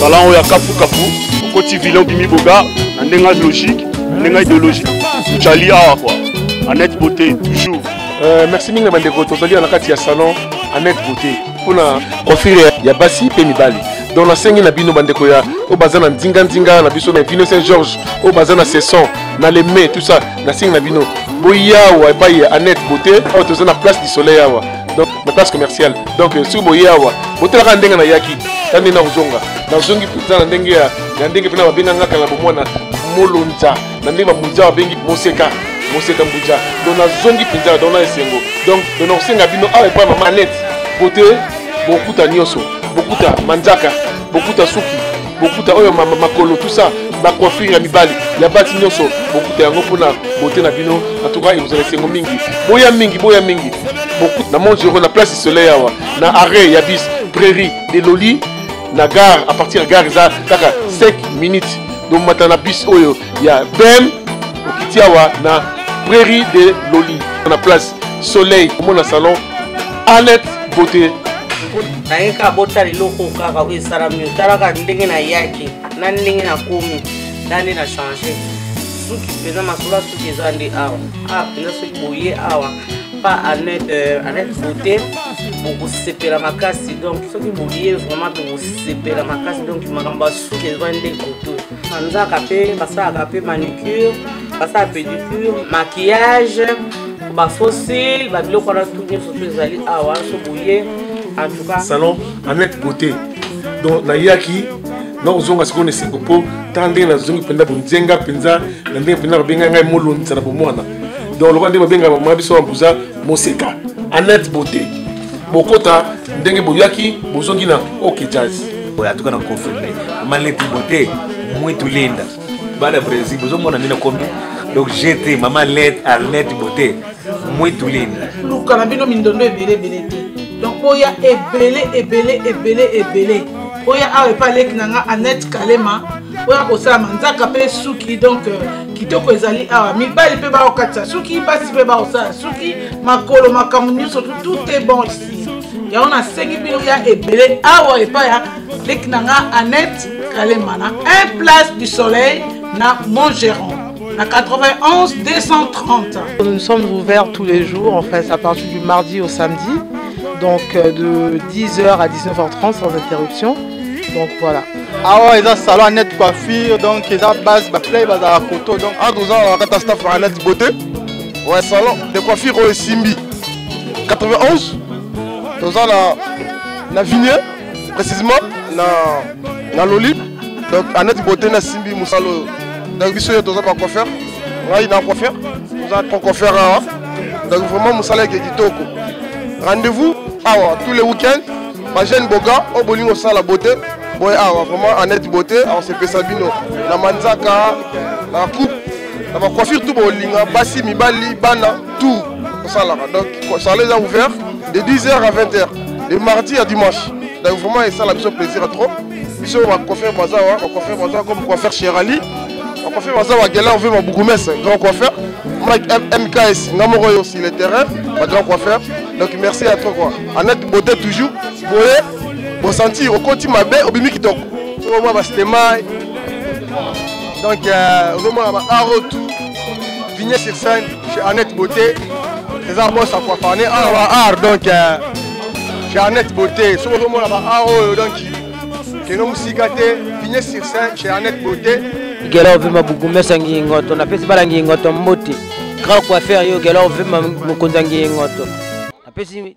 salon ya kafu kafu okoti vilain bimi boga na ndenga logique ndenga idéologique chali awa quoi Annette Beauté toujours. Merci mingi bandeko tozali na kati ya salon Annette Beauté pona coiffure ya basi pe mibali. Donc na sengi na bino bandeko ya o bazana ndinga na biso na Vino Saint-Georges o bazana Cesson na les mains tout ça na sengi na bino boya wa pa ya Annette Beauté o tozana place du soleil awa. Donc na place commerciale. Donc si boya wa bote la ndenga na yaki tande na uzonga na uzongi puta na ndenge ya ndenge pena babenga ngaka na bomwana molonza na ndenge bamunza babengi moseka mbuja donc na zongi pinza donc na esengo donc na senga bino awa pa mama Annette Beauté bokuta nyoso bokuta manzaka bokuta suki bokuta oyo makolo tout ça ba coiffure ya mibali ya bati nyoso bokuta yango pona beauté na bino en tout cas il vous a esengo mingi boya mingi bokuta na Montgero na place du soleil awa na arrêt ya bis prairie de Loli na gare à partir de gare za kaka 5 minutes donc matana bis oyo ya bem okiti awa na prairie de Loli na place soleil mon salon Annette Beauté. Naika botali loko kaka ko sala mieux talaka ndenge na yaki na ndenge na komi ndane na changer suki pena masula suki zandi awa pena suki boye awa pa Annette Beauté beaucoup sepela makasi donc suki boye vraiment beaucoup sepela makasi donc makamba suki zandi koto anzaka pe basaka pe manicure basaka pédicure maquillage ba fossile ba biloko na tout bien surtout ezali awa so boye. En tout cas, salon Annette Beauté. Donc na yaki na uzonga sikone singopo tande na zungi penda bunzenga penza na ndenge penda benga ngai molonza na bomwana. Donc lokwa ndenge benga mama biso mbuza moseka Annette Beauté. Bokota ndenge boyaki bozongi na OK Jazz. Oya tuka na confirmer. Mama Annette Beauté muito linda. Bana Brésil bozomona nina kombi. Donc j'étais Maman Annette Beauté muito linda. Luka na bino mindondo ebele te. Donc oya ebele oya awe pa leki nanga Annette Kalema oya kosala manzaka pe suki donc kitoko ezali awa mibali pe ba okatsa suki basi pe ba osala suki makolo makamu surtout tout est bon ici ya on a sengi bino ya ebele awa e pa ya leki nanga Annette Kalema na un place du soleil na Montgeron à 91 230. Nous sommes ouverts tous les jours, en fait, à partir du mardi au samedi, donc de 10h à 19h30 sans interruption. Donc voilà. Ah ouais, ils ont salon Annette coiffure, donc ils ont base, play, base à photo. Donc à 12 ans, on a un staff Annette Beauté. Ouais, salon de coiffure au Simbi. 91. 12 ans, na Vigné, précisément, na Loli. Donc Annette Beauté, na Simbi, Moussalo. Donc, il y a 2 ans pour coiffeur. Il y a un coiffeur. Nous avons un coiffeur. Donc, vraiment, nous allons aller à rendez-vous tous les week-ends. Ma jeune Boga, au Bolingo Sala Beauté. Vraiment, Annette Beauté. On s'est fait Sabino. La Manzaka, la coupe, la coiffure, tout Bolinga, Bassi, Mibali, Bana, tout. Donc, ça les a ouvert de 10h à 20h. De mardi à dimanche. Donc, vraiment, ça a plaisir à trop. Ici, on va coiffer Bazawa, comme coiffeur Chirali. On va faire ça, on veut beaucoup de grand coiffeur. MKS, Namoro aussi le terrain, grand coiffeur. Donc merci à toi quoi. Annette Beauté toujours. Pour sentir au côté ma baie au bimi qui toque. Sur moi c'était mai. Donc vraiment à retour. Vigné sur scène chez Annette Beauté. Les arbres ça coiffe on est art donc chez Annette Beauté. Sur moi là donc que nous musicaté Vigné sur scène chez Annette Beauté. Gela ovema bugumesa ngingoto na pesi bala ngingoto moti grand coiffeur yo gela ovema mukonza ngingoto na pesi